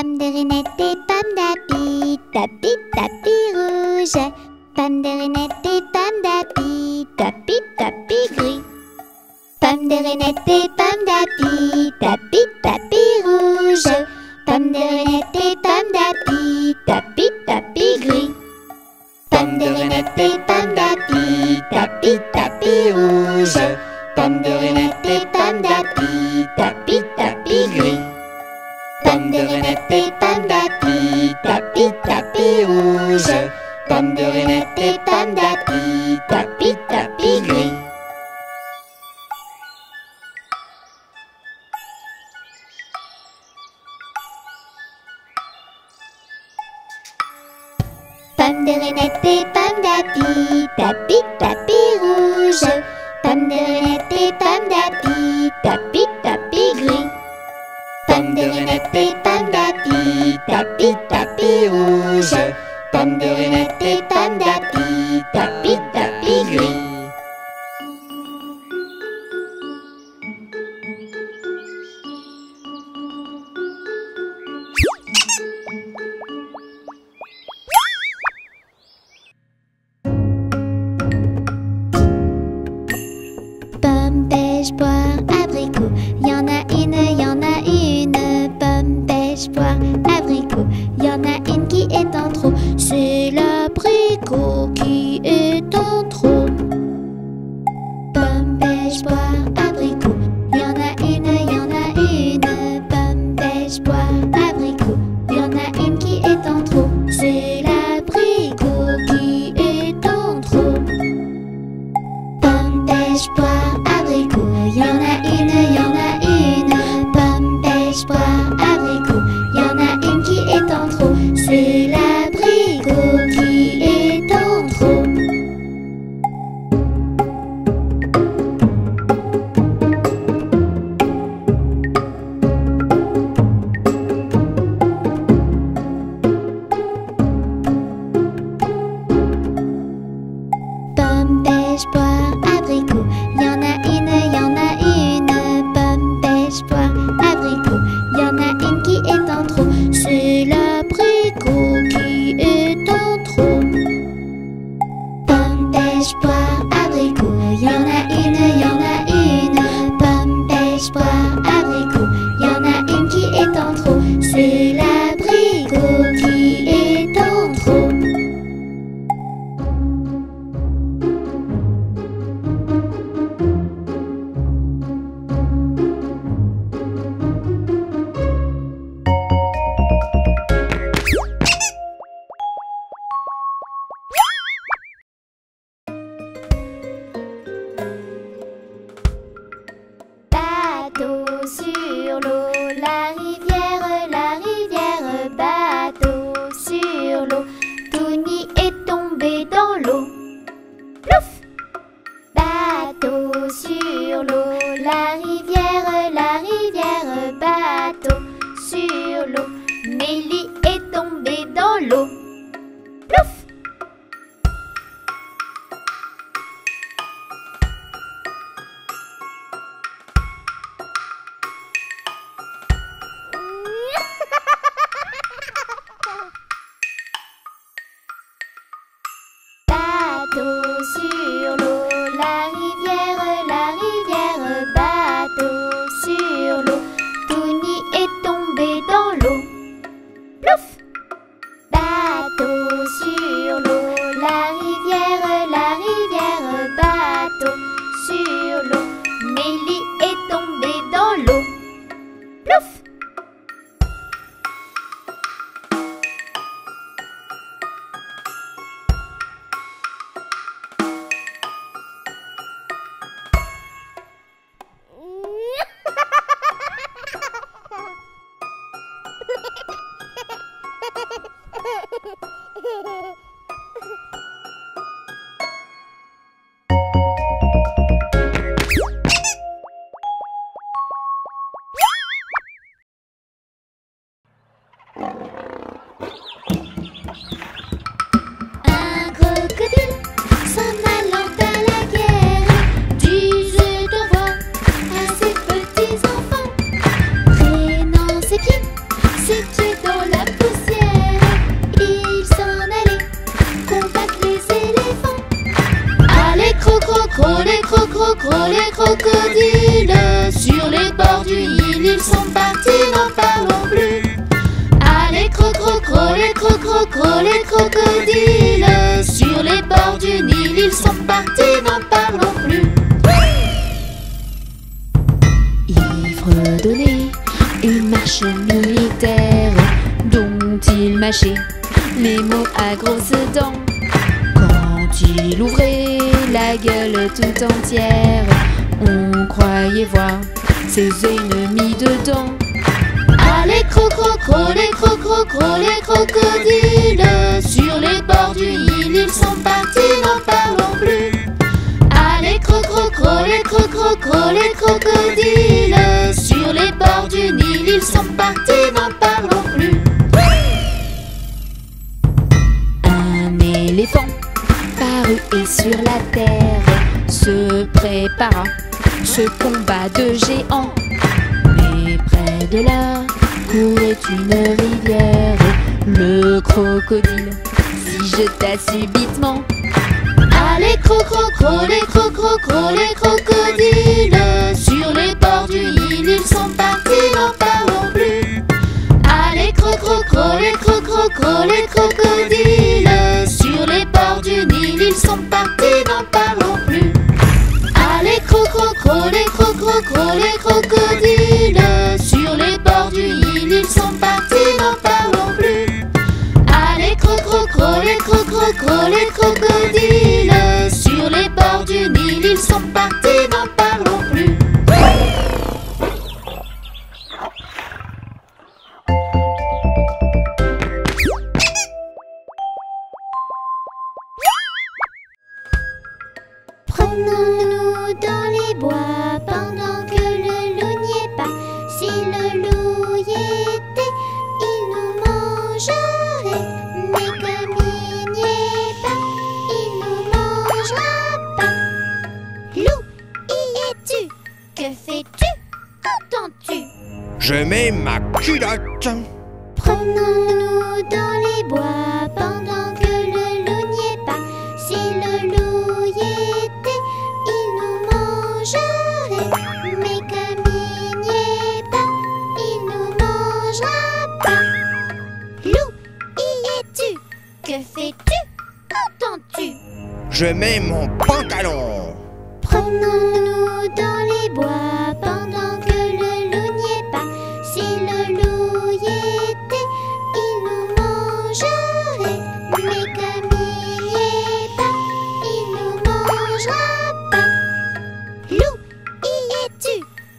Pomme de reinette et pomme d'api, tapi, tapi rouge. Pomme de reinette et pomme d'api, tapi, tapi gris. Pomme de reinette et pomme d'api, tapi, tapi rouge. Pomme de reinette et pomme d'api, tapi, tapi gris. Pomme de reinette et pomme d'api, tapi, tapi rouge. Pomme de reinette et pomme d'api, tapi, tapi gris. Pomme de reinette et pomme d'api, tapi, tapi rouge. Pomme de reinette et pomme d'api, tapi, tapi gris. Pomme de reinette et pomme d'api, tapi, tapi rouge. Pomme de reinette et pomme d'api, tapi, tapi gris. Pomme de reinette et pomme d'api, tapi, tapi rouge. Pomme de reinette et pomme d'api, tapi, tapi gris. Pomme, pêche, poire, abricot. Y'en a une, y'en a une. Pomme, pêche, poire, abricot. Y'en a une qui est en trop. C'est l'abricot qui est en trop. Pomme, pêche, poire, abricot. Y'en a une, y'en a une. Pomme, pêche, poire, abricot. Y'en a une qui est en trop. C'est l'abricot qui est en trop. Pomme, pêche, poire, abricot. Y'en a une, y'en a une. Pomme, pêche, poire, abricot. Y'en a une qui est en trop. C'est l'abricot qui est en trop. Pomme, pêche, poire, abricot. Y'en a une, y'en a une. Pomme, pêche, poire, abricot. Y'en a une qui est en trop. C'est l'abricot qui est en trop. Pomme, pêche, poire, abricot. Y'en a une, y'en a une. Pomme, pêche, poire, abricot. Y'en a une qui est en trop. C'est l'abricot qui est en trop. Bateau sur l'eau, la rivière, bateau sur l'eau. Tony est tombé dans l'eau. Plouf! Bateau sur l'eau, la rivière, bateau sur l'eau. Mélie est tombée dans l'eau. Plouf! Bateau sur l'eau, la rivière, crocro, les crocodiles. Sur les bords du Nil, ils sont partis, n'en parlons plus. Allez, crocro, les crocro, les crocodiles. Sur les bords du Nil, ils sont partis, n'en parlons plus. Il fredonnait une marche militaire dont il mâchait les mots à grosses dents. Quand il ouvrait la gueule tout entière, on croyait voir ses ennemis dedans. Allez, crocro, les crocro, les crocodiles. Sur les bords du Nil, ils sont partis, n'en parlons plus. Allez, crocro, les crocro, les crocodiles. Sur les bords du Nil, ils sont partis, n'en parlons plus. Un éléphant parut et sur la terre se prépara ce combat de géants. Mais près de là courait une rivière. Le crocodile s'y jeta subitement. Allez, crocro, les crocro, les crocodiles. Sur les bords du Nil, ils sont partis, n'en parlons plus. Allez, crocro, les crocro, les crocodiles. Sur les bords du Nil, ils sont partis, n'en parlons plus. Allez, crocro, les crocro, les crocodiles. Sur les bords du Nil, ils sont partis, n'en parlons plus. Allez, crocro, les crocro, les crocodiles. Sur les bords du Nil, ils sont partis, n'en parlons plus. Promenons-nous dans les bois pendant que le loup n'y est pas. Si le loup y était, il nous mangerait. Mais comme il n'y est pas, il nous mangera pas. Loup, y es-tu? Que fais-tu? Qu'entends-tu? Je mets ma culotte. Promenons-nous dans les bois pendant que le loup n'y est pas. Si le loup y était, il nous mangerait. Mais comme il n'y est pas, il nous mangera pas. Loup, y es-tu? Que fais-tu? Qu'entends-tu? Je mets mon pantalon. Promenons-nous dans les bois pendant que le loup n'y est pas. Si le loup y était, il nous mangerait. Mais comme il n'y est pas, il nous mangera pas. Loup, y es-tu?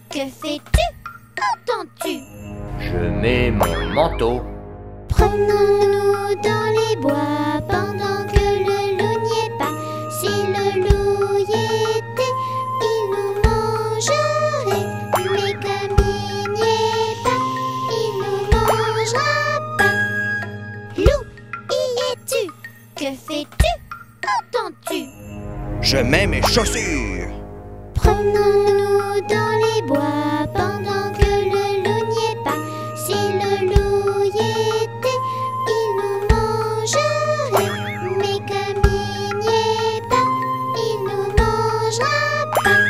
Que fais-tu? Qu'entends-tu? Je mets mon manteau. Promenons-nous dans les bois pendant que le loup n'y est pas. Si le loup y était, il nous mangerait. Mais comme il n'y est pas, il nous mangera pas. Loup, y es-tu? Que fais-tu? Qu'entends-tu? Je mets mes chaussures. Promenons-nous dans les bois pendant que le loup n'y est pas. Si le loup y était, il nous mangerait. Mais comme il n'y est pas, il nous mangera pas.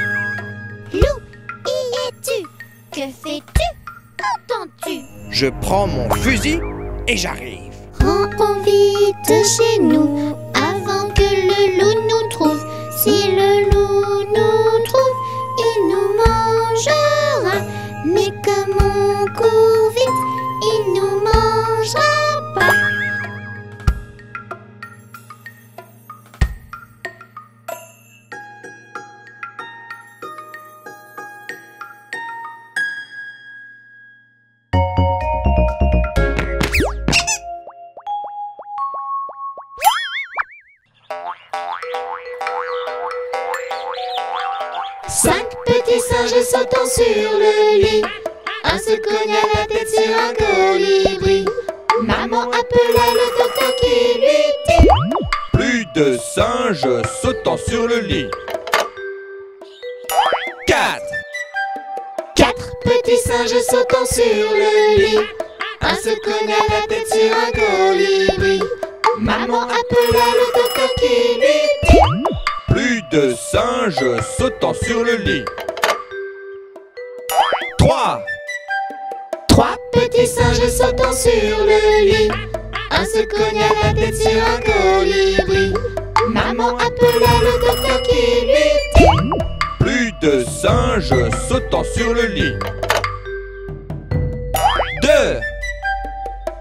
Loup, y es-tu? Que fais-tu? Qu'entends-tu? Je prends mon fusil et j'arrive. Rentrons vite chez nous avant que le loup nous trouve. Si le loup nous trouve, il nous mangera. Mais comme on court vite, il nous mangera pas. Cinq petits singes sautant sur le lit. Un se cogne à la tête sur un colibri. Maman appela le docteur qui lui dit: Plus de singes sautant sur le lit. 4. Quatre petits singes sautant sur le lit. Un se cogne à la tête sur un colibri. Maman appela le docteur qui lui dit: Plus de singes sautant sur le lit. 3. Trois petits singes sautant sur le lit. Un se cogna la tête sur un colibri. Maman appela le docteur qui lui dit: Plus de singes sautant sur le lit. 2.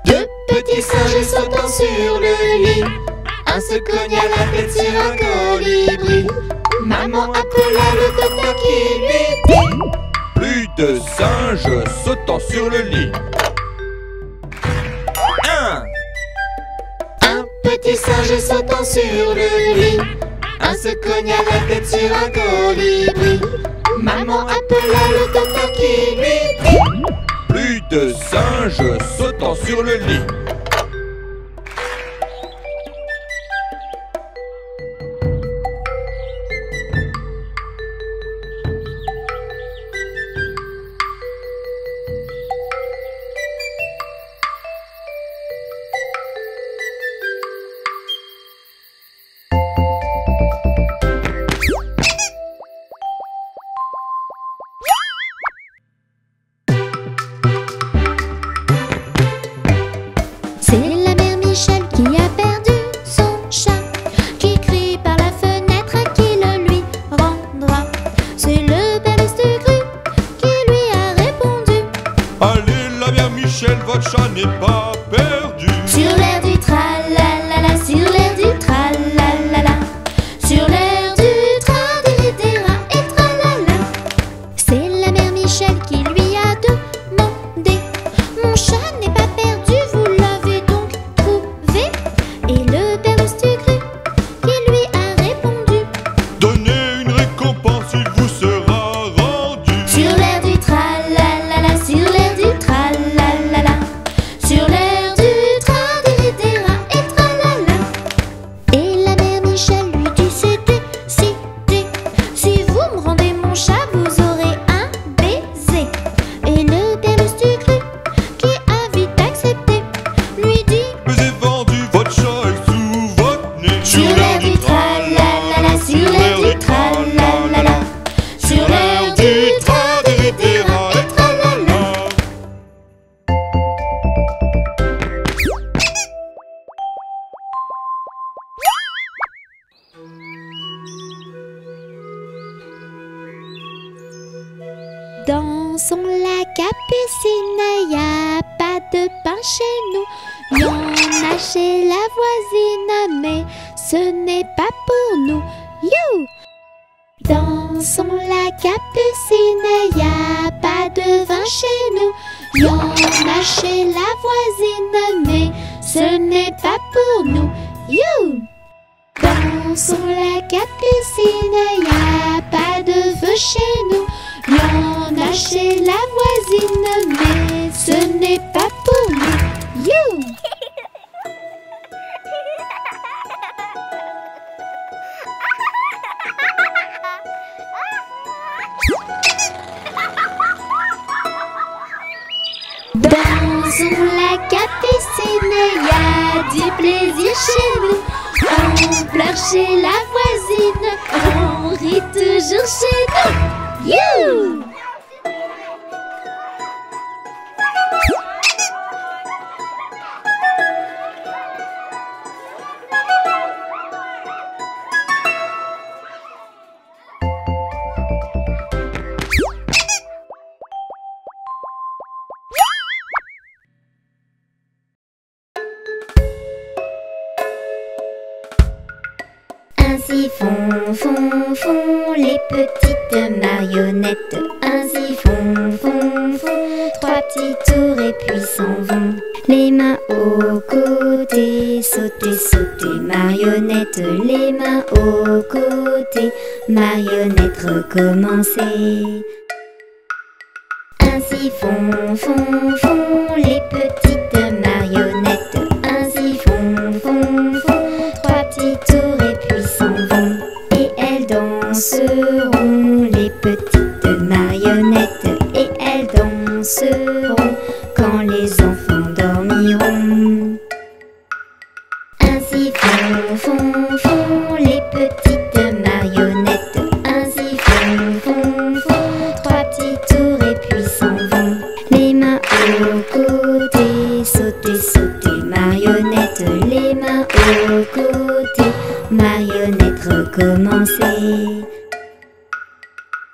Deux petits singes sautant sur le lit. Un se cogna la tête sur un colibri. Maman appela le docteur qui lui dit: Plus de singes sautant sur le lit. 1. Un petit singe sautant sur le lit. Un se cogna la tête sur un colibri. Maman appela le docteur qui lui dit: Plus de singes sautant sur le lit. C'est la mère Michel qui a perdu son chat, qui crie par la fenêtre à qui le lui rendra. C'est le père Lustucru qui lui a répondu: Allez, la mère Michel, votre chat n'est pas perdu. sur l'air du tralalala, sur l'air du tralalala, sur l'air du tra-di-di-ra et tralala. C'est la mère Michel qui lui a demandé: mon chat n'est pas perdu, vous l'avez donc trouvé? Et le père Lustucru qui lui a répondu: Donnez une récompense, il vous sera rendu. sur l'air du tralalala, sur l'air du tralalala, sur l'air du tra-di-di-ra et tralala. Et la mère Michel lui dit: c'est décidé, si vous me rendez mon chat, vous aurez un baiser. Et le père Lustucru qui a vite accepté lui dit: Baiser vendu, votre chat est sous votre nez. sur l'air du tralalala, sur l'air du tralalala, sur l'air du tra-di-di-ra et tralala. Dansons la capucine, y a pas de pain chez nous. Y en a chez la voisine, mais ce n'est pas pour nous. You! Dansons la capucine, y a pas de vin chez nous. Y en a chez la voisine, mais ce n'est pas pour nous. You! Dansons la capucine, y a pas de feu chez nous. Y en a chez la voisine, mais ce n'est pas pour nous. You! Dansons la capucine, y a du plaisir chez nous. On pleure chez la voisine, on rit toujours chez nous. You! Ainsi font les petites marionnettes. Ainsi font trois petits tours et puis s'en vont. Les mains aux côtés, sauter, marionnette. Les mains aux côtés, marionnette, recommencer. Ainsi font les petites marionnettes. Ainsi font trois petits tours et puis s'en vont. Et elles danseront, les petites marionnettes. Et elles danseront quand les enfants dormiront. Ainsi font les petites marionnettes.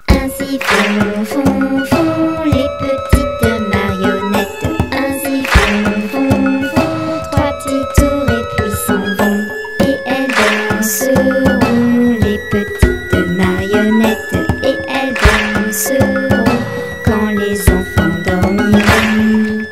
Ainsi font, font, font les petites marionnettes. Ainsi font, font, font trois petits tours et puis s'en vont. Et elles danseront, les petites marionnettes. Et elles danseront quand les enfants dormiront.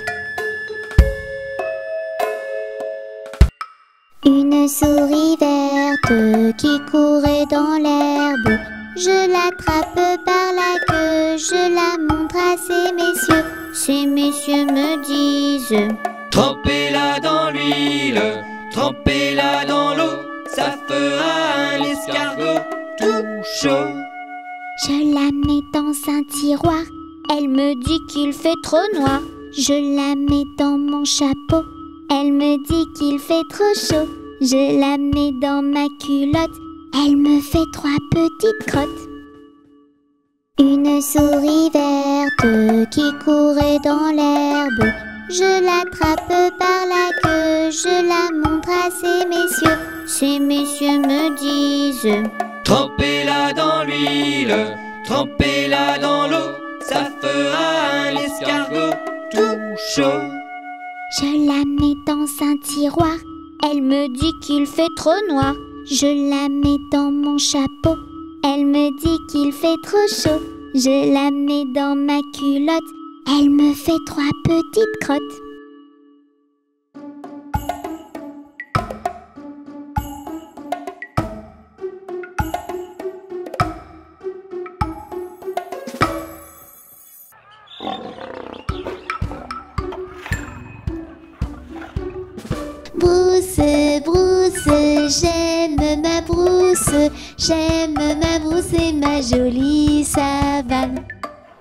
Une souris verte qui courait dans l'herbe. Je l'attrape par la queue, je la montre à ces messieurs. Ces messieurs me disent: Trempez-la dans l'huile, trempez-la dans l'eau, ça fera un escargot tout chaud. Je la mets dans un tiroir, elle me dit qu'il fait trop noir. Je la mets dans mon chapeau, elle me dit qu'il fait trop chaud. Je la mets dans ma culotte, elle me fait trois petites crottes. Une souris verte qui courait dans l'herbe. Je l'attrape par la queue, je la montre à ces messieurs. Ces messieurs me disent: Trempez-la dans l'huile, trempez-la dans l'eau, ça fera un escargot tout chaud. Je la mets dans un tiroir, elle me dit qu'il fait trop noir. Je la mets dans mon chapeau, elle me dit qu'il fait trop chaud. Je la mets dans ma culotte, elle me fait trois petites crottes. Brousse, brousse, j'aime ma brousse, j'aime ma brousse et ma jolie savane.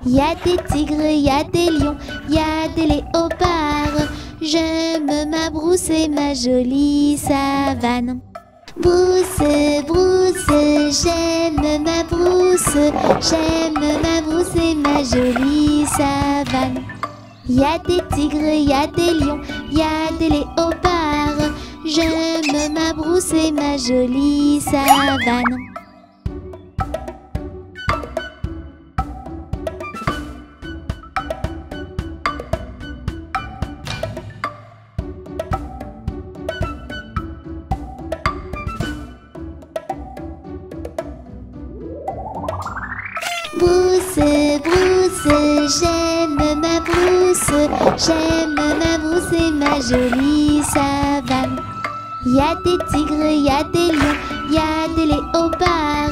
Y a des tigres, y a des lions, y a des léopards, j'aime ma brousse et ma jolie savane. Brousse, brousse, j'aime ma brousse, j'aime ma brousse et ma jolie savane. Y a des tigres, y a des lions, y a des léopards, j'aime ma brousse et ma jolie savane. Brousse, brousse, j'aime ma brousse, j'aime ma brousse et ma jolie savane. Y a des tigres, y a des lions, y a des léopards,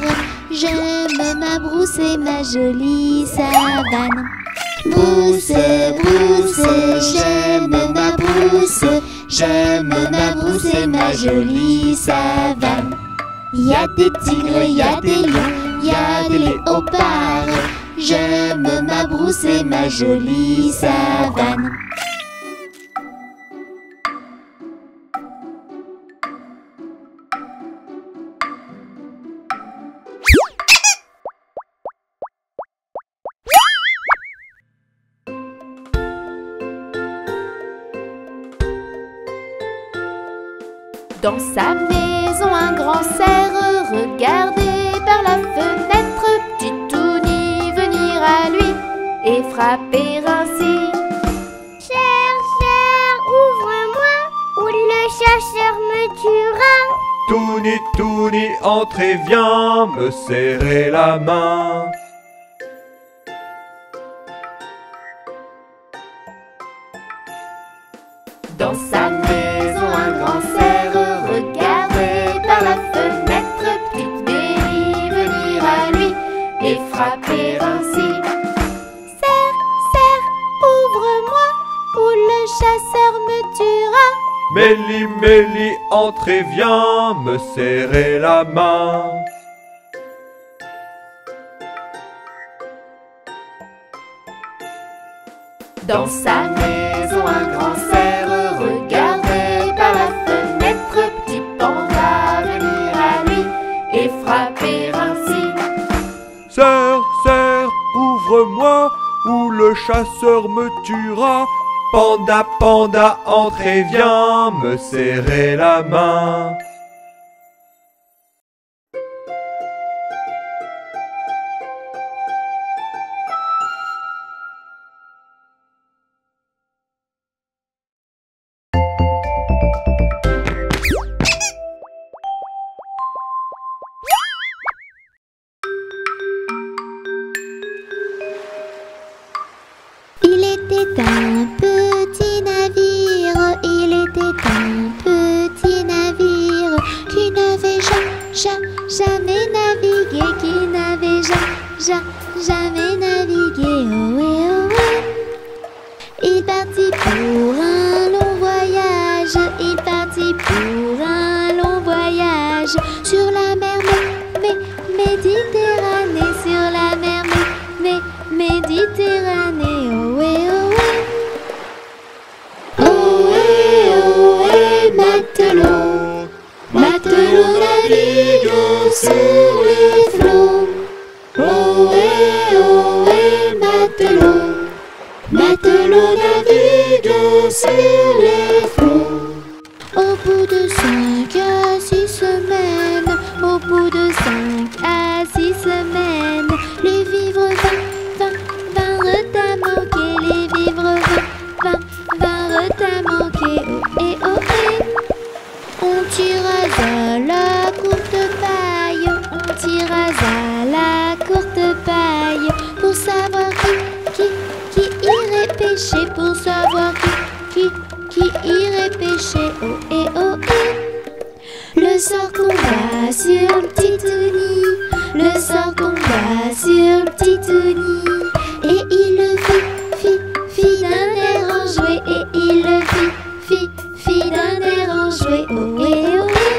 j'aime ma brousse et ma jolie savane. Brousse, brousse, j'aime ma brousse, j'aime ma brousse et ma jolie savane. Y a des tigres, y a des lions, y a des léopards, j'aime ma brousse et ma jolie savane. Dans sa maison, un grand cerf regardait par la fenêtre petit Touni venir à lui et frapper ainsi. Cher, cher, ouvre-moi, ou le chasseur me tuera. Touni, Touni, entrez, viens me serrer la main. Dans sa maison, un grand cerf regardait par la fenêtre petite Bélie venir à lui et frapper ainsi. Cerf, cerf, ouvre-moi, ou le chasseur me tuera. Mélie, Mélie, entrez, viens me serrer la main. Dans sa maison, un grand cerf regardait par la fenêtre petit panda venir à lui et frapper ainsi. Cerf, cerf, ouvre-moi, ou le chasseur me tuera. Panda, panda, entrez, viens me serrer la main. jamais navigué. Ohé, ohé. Il partit pour un long voyage. Il partit pour un long voyage sur la mer Méditerranée, sur la mer Méditerranée. Ohé, ohé. Ohé, ohé, matelot, matelot navigue sur les flots. Ohé, ohé, matelot, matelot navigue sur les flots. Au bout de 5 à 6 semaines, au bout de 5 à 6 semaines, les vivres vinrent à manquer, les vivres vinrent à manquer. Ohé, ohé. On tira à la courte paille, on tira à la courte paille, pour savoir qui irait pêcher, pour savoir qui irait pêcher. Ohé, ohé. Le sort tomba sur le petit Tony, le sort tomba sur le petit Tony, et il le fit d'un air enjoué, et il le fit d'un air enjoué. Ohé, ohé.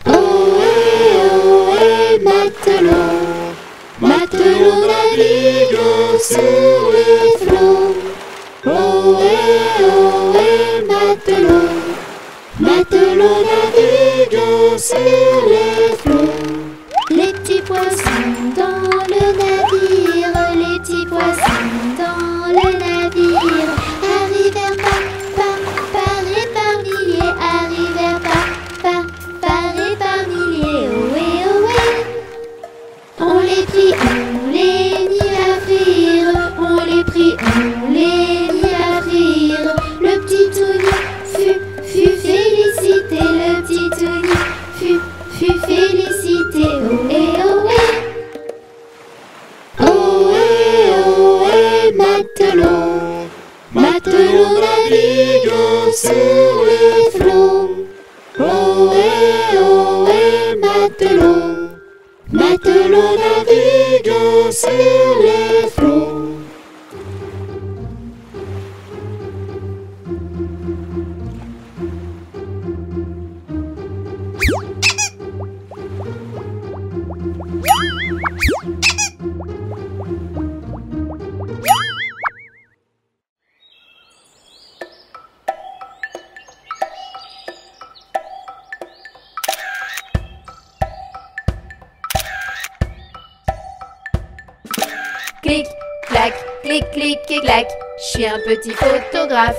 Ohé, ohé, matelot, matelot navigue sur les flots. Ohé, ohé, matelot, matelot navigue sur les flots. Les petits poissons dans le navire, les petits poissons dans le navire, arrivèrent par et par milliers, arrivèrent par et par milliers. Ohé, ohé. On les prit, on les mit à frire, on les prit, on les mit à frire. Le petit Tony fut félicité, le petit Tony fut félicité. Ohé, ohé. Ohé, ohé, matelot, matelot navigue sur les flots. Ohé, ohé, matelot, matelot navigue sur les flots. Clic, clac, clic, clic et clac, je suis un petit photographe.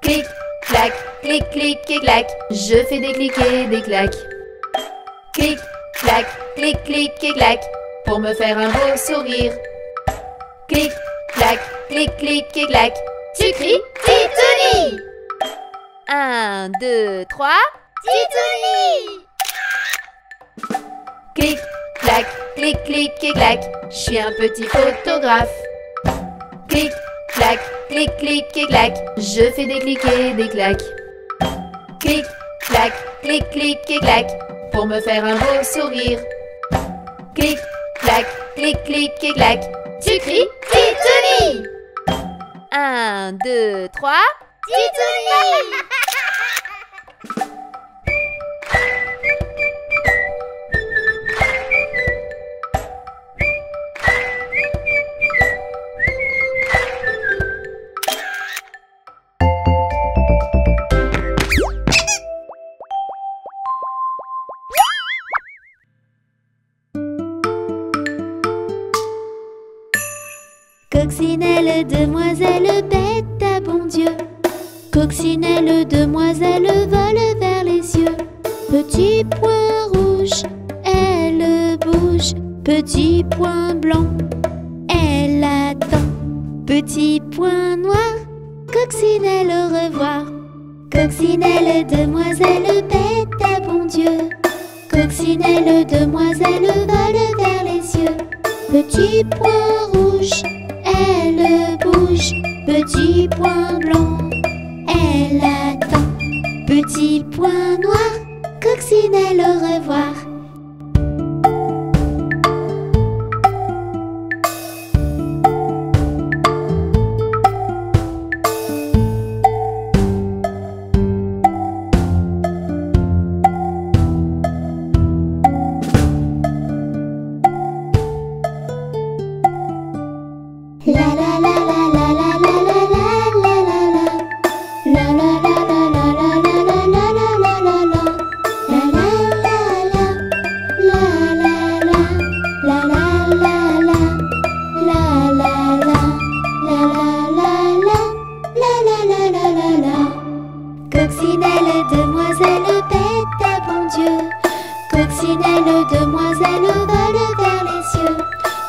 Clic, clac, clic, clic et clac, je fais des clics et des claques. Clic, clac, clic, clic et clac, pour me faire un beau sourire. Clic, clac, clic, clic et clac, tu cries Titouni. 1, 2, 3, Titouni. Clic, clac, clic, clic et clac, je suis un petit photographe. Clic, clac, clic, clic et clac, je fais des clics et des claques. Clic, clac, clic, clic et clac, pour me faire un beau sourire. Clic, clac, clic, clic et clac, tu cries Titouni. 1, 2, 3, Titouni. Coccinelle, demoiselle, bête à bon Dieu. Coccinelle, demoiselle, vole vers les cieux. Petit point rouge, elle bouge. Petit point blanc, elle attend. Petit point noir, coccinelle, au revoir. Coccinelle, demoiselle, bête à bon Dieu. Coccinelle, demoiselle, vole vers les cieux. Petit point rouge, elle bouge. Petit point blanc, elle attend. Petit point noir, coccinelle, au revoir.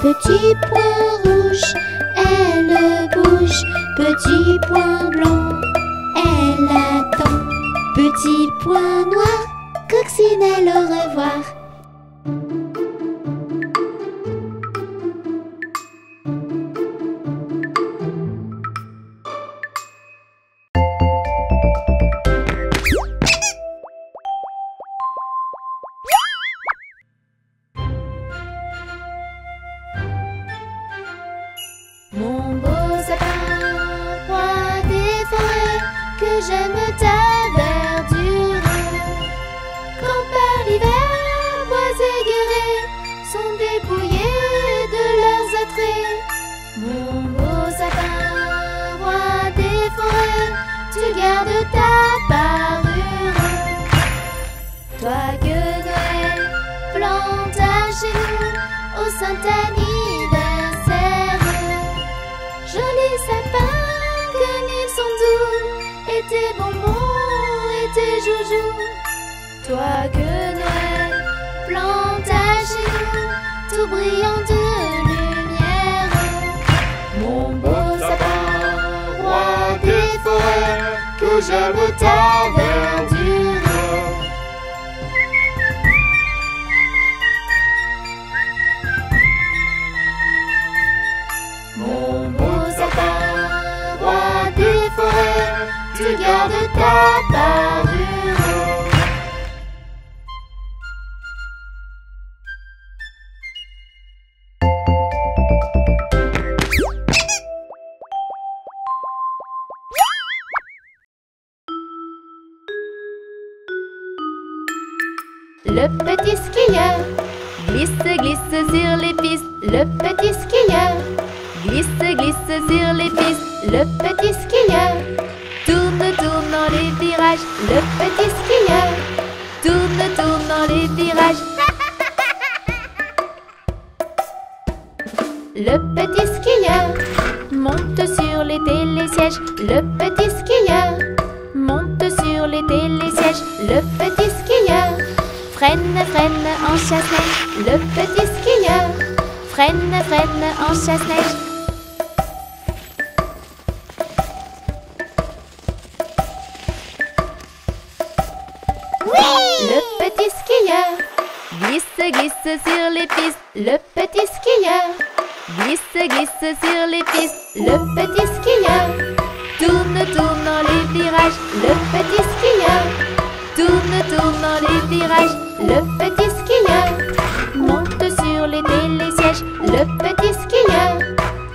Petit point rouge, elle bouge. Petit point blanc, elle attend. Petit point noir, coccinelle au revoir. Mon beau sapin, roi des forêts, que j'aime ta verdure. Quand par l'hiver, bois et guérets sont dépouillés de leurs attraits. Mon beau sapin, roi des forêts, tu gardes ta parure. Toi que Noël planta chez nous au saint anniversaire. Joli sapin, comme ils sont doux, et tes bonbons et tes joujoux. Toi que Noël planta chez nous, tout brillant de lumière. Mon beau sapin, roi des forêts, que j'aime ta verdure. Mon beau sapin, roi des forêts, tu gardes ta parure. Le petit skieur glisse, glisse sur les pistes. Le petit skieur glisse, glisse sur les pistes. Le petit skieur tourne, tourne dans les virages. Le petit skieur tourne, tourne dans les virages. Le petit skieur monte sur les télésièges. Le petit skieur monte sur les télésièges. Le petit skieur freine, freine en chasse-neige. Le petit skieur freine, freine en chasse-neige. Le petit skieur glisse, glisse sur les pistes. Le petit skieur glisse, glisse sur les pistes. Le petit skieur tourne, tourne dans les virages. Le petit skieur tourne, tourne dans les virages. Le petit skieur monte sur les télésièges. Le petit skieur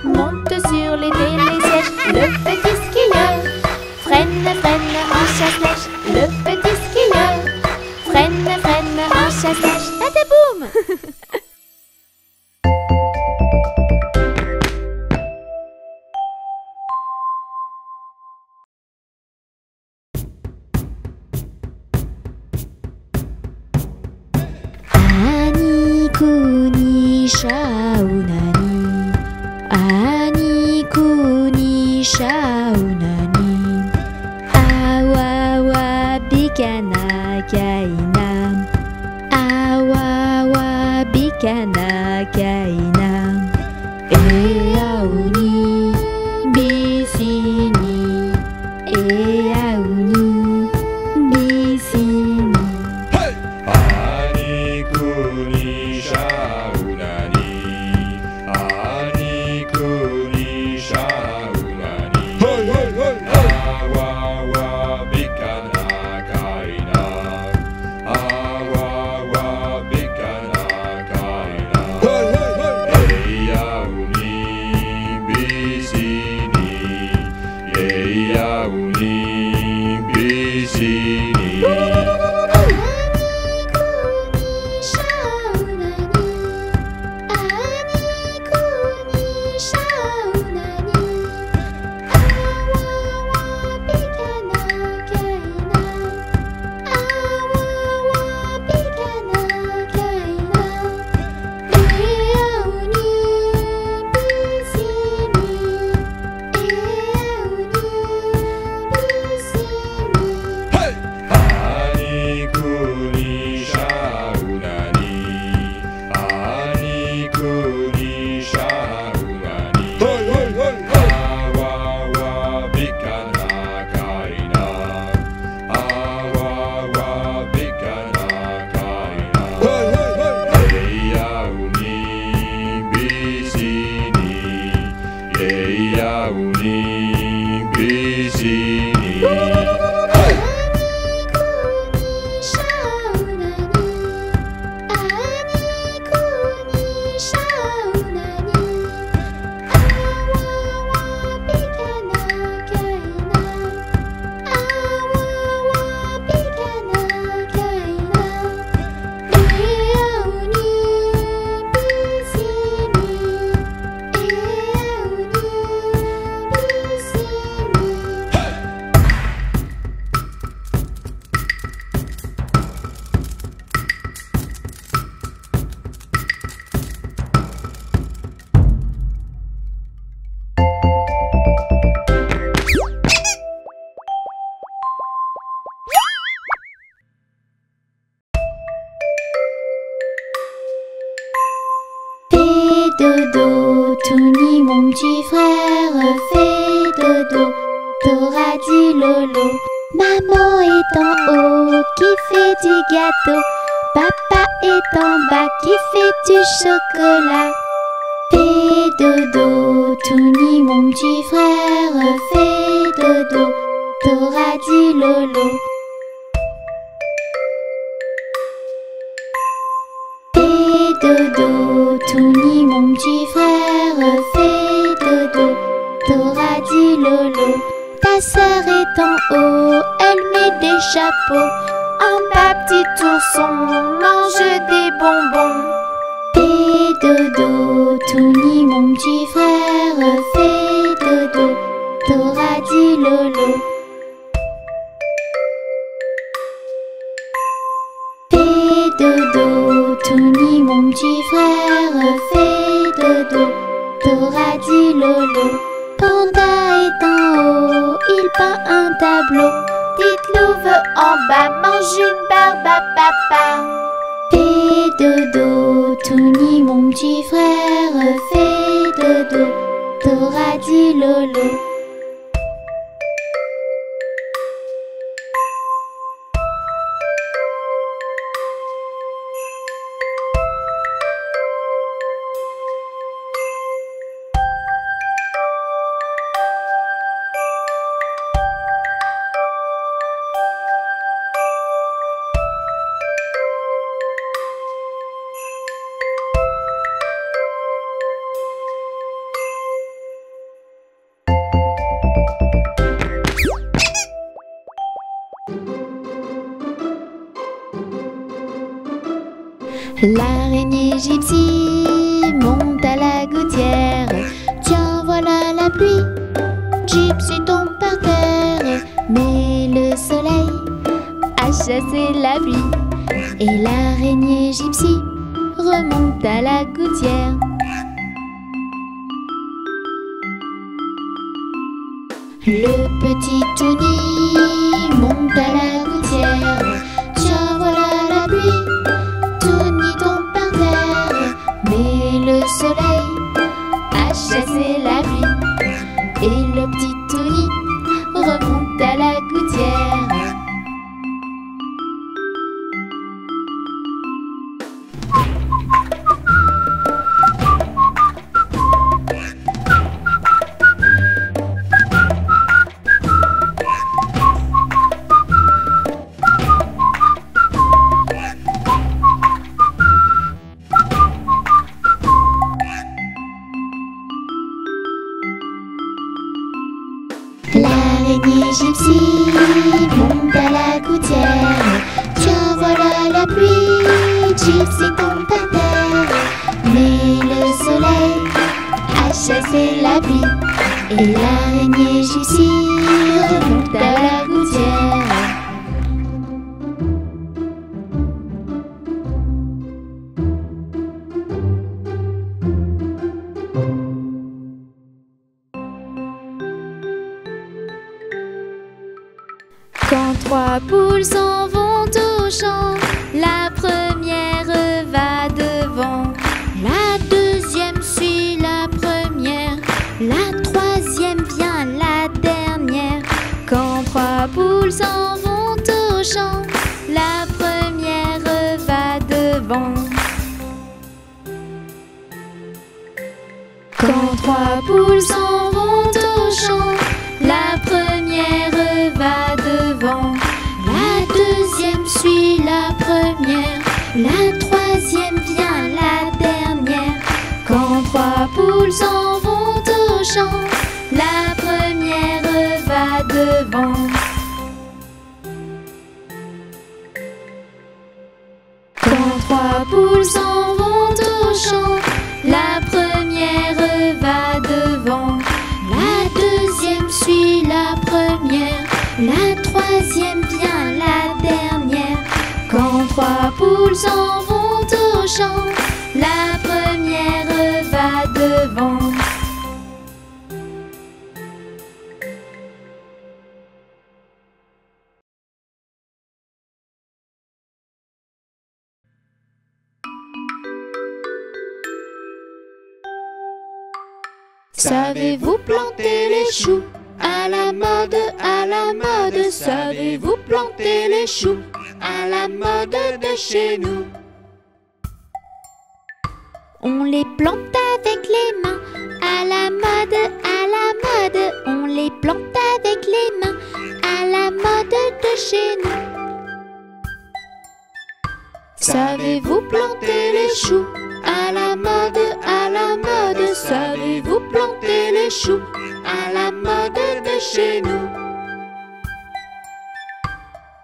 monte sur les télésièges. Le petit skieur freine, freine en chasse-neige. Le petit skieur freine, freine en chasse-neige. Tataboum! Ani kuni shaunani, ani kuni shaunani, awawa bikana kainam, awawa bikana kainam, eauni bisini, eauni bisini. Yaouni, Bisini. Dodo, Touni, mon petit frère, fais dodo. T'auras du lolo. Maman est en haut qui fait du gâteau. Papa est en bas qui fait du chocolat. Fais dodo, Touni, mon petit frère, fais dodo. T'auras du lolo. Fais dodo, Touni, mon petit frère, fais dodo. T'auras du lolo. Ta sœur est en haut, elle met des chapeaux. En bas, petit ourson, mange des bonbons. Fais dodo, Touni, mon petit frère, fais dodo. T'auras du lolo. Fais dodo, Touni, mon petit frère, fais dodo. T'auras du lolo. Panda est en haut, il peint un tableau. Petite louve en bas mange une barbe à papa. Fais dodo, Touni, mon petit frère, fais dodo. T'auras du lolo. L'araignée gypsy monte à la gouttière. Tiens, voilà la pluie. Gypsy tombe par terre. Mais le soleil a chassé la pluie. Et l'araignée gypsy remonte à la gouttière. Le petit Touni monte à la gouttière. Tiens, voilà la pluie. Touni tombe par terre, mais le soleil a chassé la pluie. Et le petit Touni remonte à la gouttière. L'araignée gypsy monte à la gouttière. Tiens, voilà la pluie. Gypsy tombe par terre, mais le soleil a chassé la pluie. Et l'araignée gypsy remonte à la gouttière. Quand trois poules s'en vont au champ, la première va devant, la deuxième suit la première, la troisième vient la dernière. Quand trois poules s'en vont au champ, la première va devant. Quand trois poules s'en vont La troisième vient la dernière. Quand 3 poules s'en vont au champ, la première va devant. Quand 3 poules s'en vont au champ, la première va devant. La deuxième suit la première. La troisième vient la dernière. Quand 3 poules s'en vont au champ, la première va devant. Savez-vous planter les choux? À la mode, à la mode. Savez-vous planter les choux? À la mode de chez nous. On les plante avec les mains. À la mode, à la mode. On les plante avec les mains. À la mode de chez nous. Savez-vous planter les choux? À la mode, à la mode. Savez-vous planter les choux? À la mode de chez nous.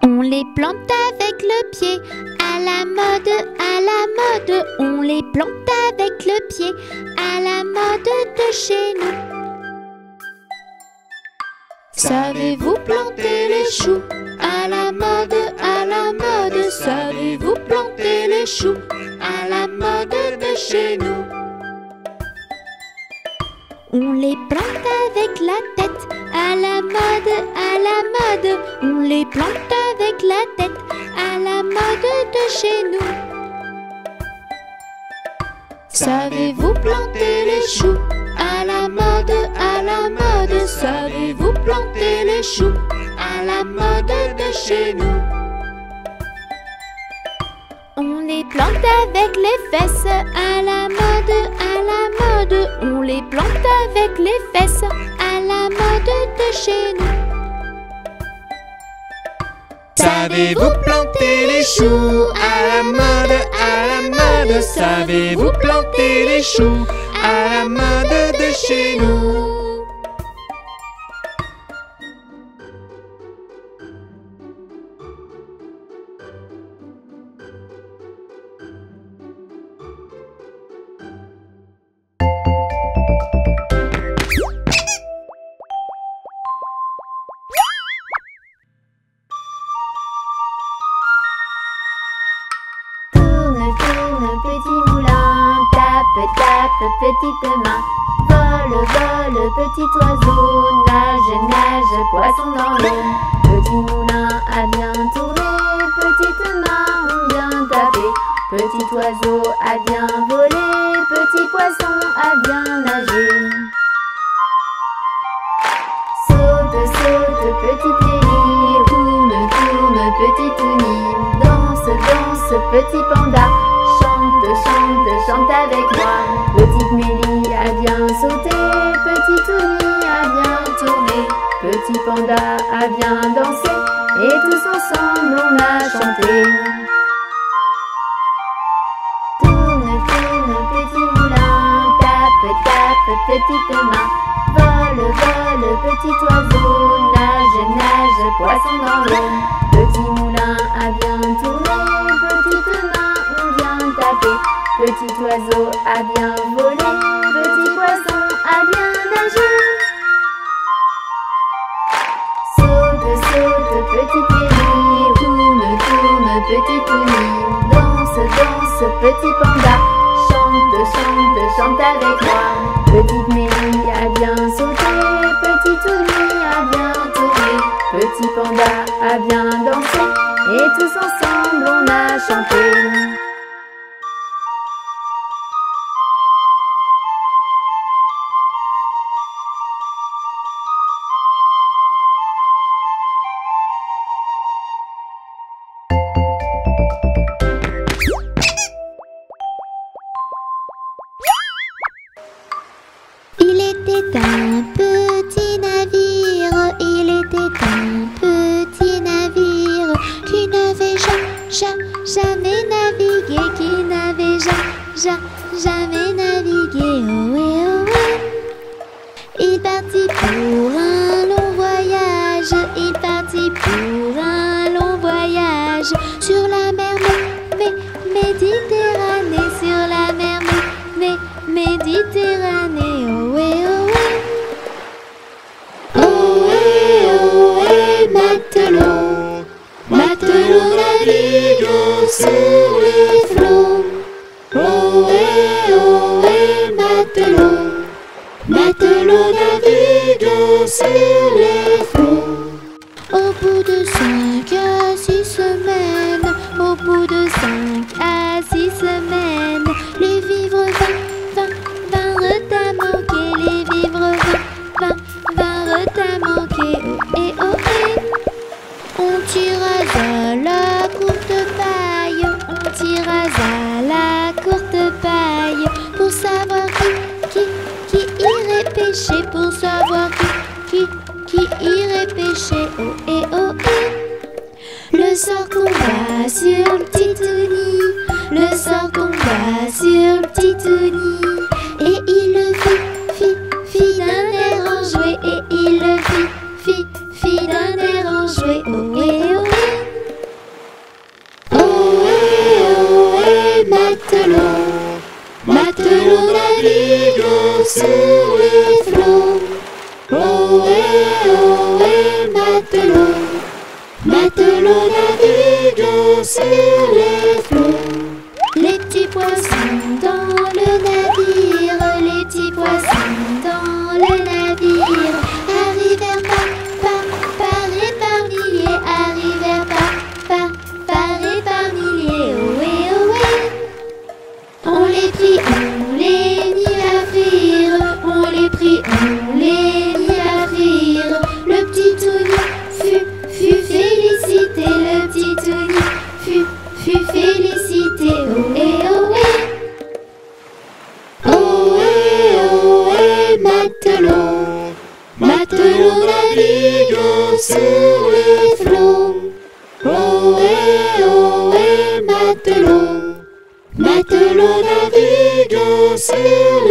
On les plante avec le pied. À la mode, à la mode. On les plante avec le pied. À la mode de chez nous. Savez-vous planter les choux? À la mode, à la mode. Savez-vous planter les choux? À la mode de chez nous. On les plante avec la tête. À la mode, à la mode. On les plante avec la tête. À la mode de chez nous. Savez-vous planter les choux? À la mode, à la mode. Savez-vous planter les choux? À la mode de chez nous. On les plante avec les fesses. À la mode, à la mode. On les plante avec les fesses. À la mode de chez nous. Savez-vous planter les choux? À la mode, à la mode. Savez-vous planter les choux? À la mode de chez nous. Petit moulin, tape, tape, petite main. Vole, vole, petit oiseau, nage, nage, poisson dans l'eau. Petit moulin a bien tourné, petite main ont bien tapé. Petit oiseau a bien volé, petit poisson a bien nagé. Saute, saute, petit péli, tourne, tourne, petit touni. Danse, danse, petit panda. Chante, chante, chante avec moi. Petite Mélie a bien sauté, petit Touni a bien tourné. Petit panda a bien dansé, et tous ensemble on a chanté. Tourne, tourne, petit moulin, tape, tape, petite main. Vole, vole, petit oiseau, nage, nage, poisson dans l'eau. Petit moulin a bien tourné, petite main ont bien tapé. Petit oiseau a bien volé, petit poisson a bien nagé. Saute, saute, petit péli, tourne, tourne, petit touni. Danse, danse, petit panda. Chante, chante, chante avec moi. Petite Mélie a bien sauté, petit touni a bien tourné. Petit panda a bien dansé, et tous ensemble on a chanté. Il était un petit navire, il était un petit navire qui n'avait jamais navigué jamais navigué, ohé, ohé. Il partit pour un long voyage, il partit pour un long voyage, sur la mer Méditerranée, sur la mer Méditerranée, ohé, ohé. Ohé, ohé, matelot, matelot naviguant sur les flots. Ohé, ohé, matelot, matelot naviguant sur les flots. Au bout de 5 à 6 semaines, au bout de 5 à 6 semaines, les vivres vinrent à manquer, les vivres vinrent à manquer, ohé, ohé. On tira à la courte paille, on tira à la courte paille, pour savoir qui irait pêcher, pour savoir qui irait pêcher, ohé, ohé. Le sort tomba sur le petit Tony, le sort tomba sur le petit Tony, et il le fit d'un air enjoué, et il le fit d'un air enjoué, ohé, ohé. Ohé, ohé, matelot, matelot naviguant sur les flots. Ohé, ohé, matelot, matelot naviguant sur les flots. Les petits poissons dans le navire, les petits poissons dans le navire, arrivèrent par milliers, arrivèrent par milliers, ohé, ohé. On les prit, on les mit à frire, on les prit, on les mit à frire. Le petit Tony fut félicité, le petit Tony fut félicité, ohé, ohé. Ohé, ohé, matelot, matelot naviguant sur les flots. Ohé, ohé, matelot, matelot naviguant sur